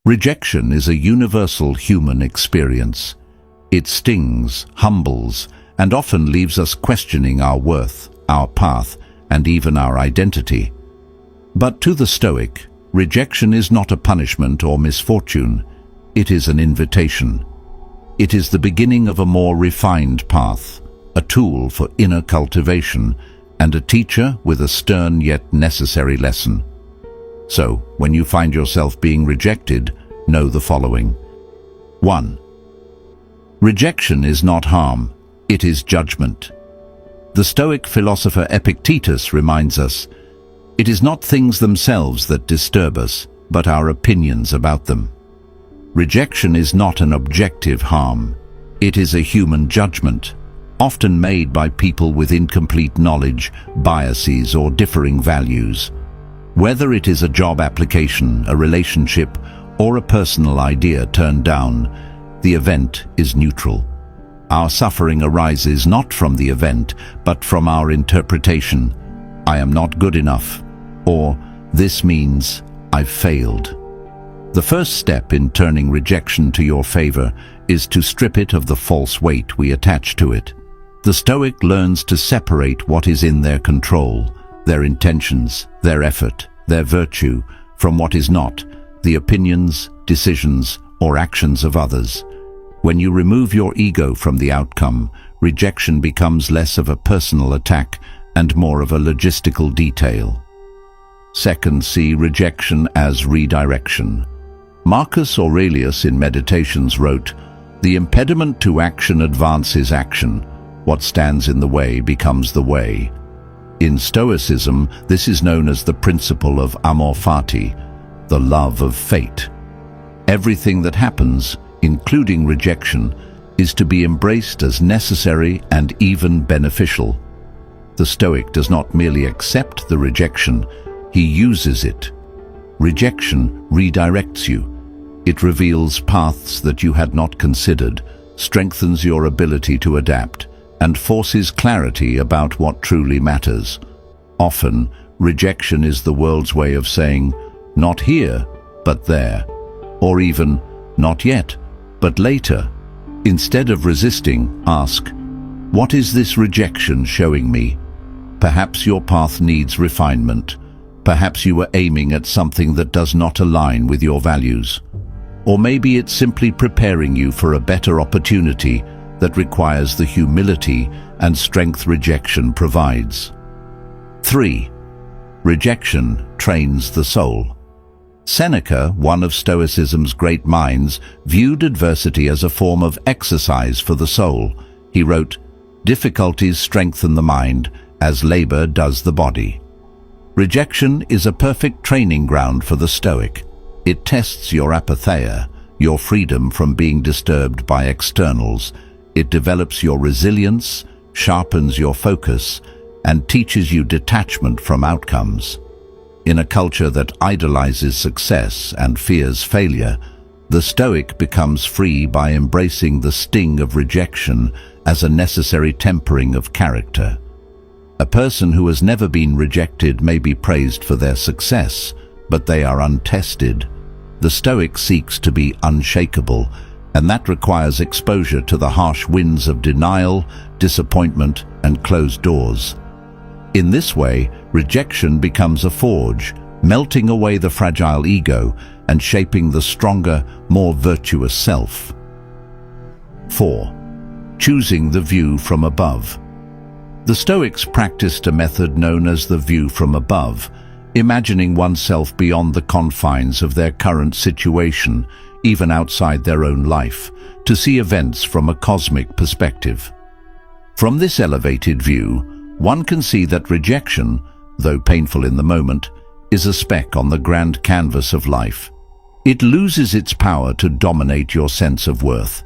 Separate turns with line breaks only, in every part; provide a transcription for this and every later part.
Rejection is a universal human experience. It stings, humbles, and often leaves us questioning our worth, our path, and even our identity. But to the Stoic, rejection is not a punishment or misfortune. It is an invitation. It is the beginning of a more refined path, a tool for inner cultivation, and a teacher with a stern yet necessary lesson. So, when you find yourself being rejected, know the following. 1. Rejection is not harm, it is judgment. The Stoic philosopher Epictetus reminds us, it is not things themselves that disturb us, but our opinions about them. Rejection is not an objective harm. It is a human judgment, often made by people with incomplete knowledge, biases, or differing values. Whether it is a job application, a relationship, or a personal idea turned down, the event is neutral. Our suffering arises not from the event, but from our interpretation. I am not good enough, or this means I've failed. The first step in turning rejection to your favor is to strip it of the false weight we attach to it. The Stoic learns to separate what is in their control, their intentions, their effort, their virtue, from what is not, the opinions, decisions, or actions of others. When you remove your ego from the outcome, rejection becomes less of a personal attack and more of a logistical detail. Second, see rejection as redirection. Marcus Aurelius in Meditations wrote, "The impediment to action advances action. What stands in the way becomes the way." In Stoicism, this is known as the principle of amor fati, the love of fate. Everything that happens, including rejection, is to be embraced as necessary and even beneficial. The Stoic does not merely accept the rejection, he uses it. Rejection redirects you. It reveals paths that you had not considered, strengthens your ability to adapt, and forces clarity about what truly matters. Often, rejection is the world's way of saying, not here, but there, or even, not yet, but later. Instead of resisting, ask, what is this rejection showing me? Perhaps your path needs refinement. Perhaps you are aiming at something that does not align with your values. Or maybe it's simply preparing you for a better opportunity that requires the humility and strength rejection provides. 3. Rejection trains the soul. Seneca, one of Stoicism's great minds, viewed adversity as a form of exercise for the soul. He wrote, "Difficulties strengthen the mind, as labor does the body." Rejection is a perfect training ground for the Stoic. It tests your apatheia, your freedom from being disturbed by externals. It develops your resilience, sharpens your focus, and teaches you detachment from outcomes. In a culture that idolizes success and fears failure, the Stoic becomes free by embracing the sting of rejection as a necessary tempering of character. A person who has never been rejected may be praised for their success, but they are untested. The Stoic seeks to be unshakable, and that requires exposure to the harsh winds of denial, disappointment, and closed doors. In this way, rejection becomes a forge, melting away the fragile ego and shaping the stronger, more virtuous self. 4. Choosing the view from above. The Stoics practiced a method known as the view from above, imagining oneself beyond the confines of their current situation, even outside their own life, to see events from a cosmic perspective. From this elevated view, one can see that rejection, though painful in the moment, is a speck on the grand canvas of life. It loses its power to dominate your sense of worth.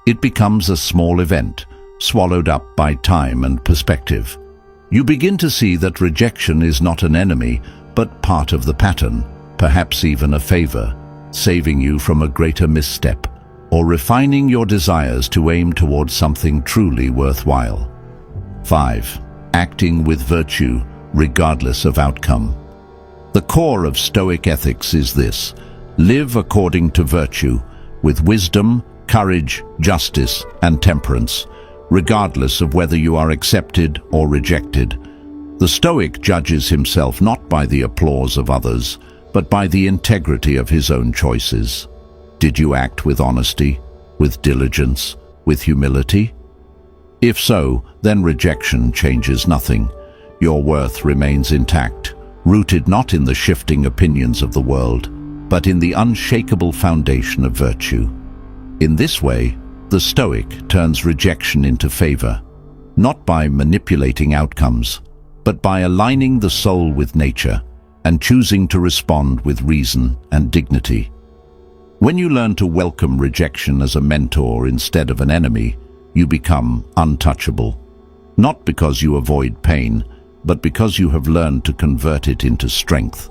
It becomes a small event, swallowed up by time and perspective. You begin to see that rejection is not an enemy, but part of the pattern, perhaps even a favor, saving you from a greater misstep, or refining your desires to aim towards something truly worthwhile. 5. Acting with virtue, regardless of outcome. The core of Stoic ethics is this: Live according to virtue, with wisdom, courage, justice, and temperance, regardless of whether you are accepted or rejected. The Stoic judges himself not by the applause of others, but by the integrity of his own choices. Did you act with honesty, with diligence, with humility? If so, then rejection changes nothing. Your worth remains intact, rooted not in the shifting opinions of the world, but in the unshakable foundation of virtue. In this way, the Stoic turns rejection into favor, not by manipulating outcomes, but by aligning the soul with nature and choosing to respond with reason and dignity. When you learn to welcome rejection as a mentor instead of an enemy, you become untouchable, not because you avoid pain, but because you have learned to convert it into strength.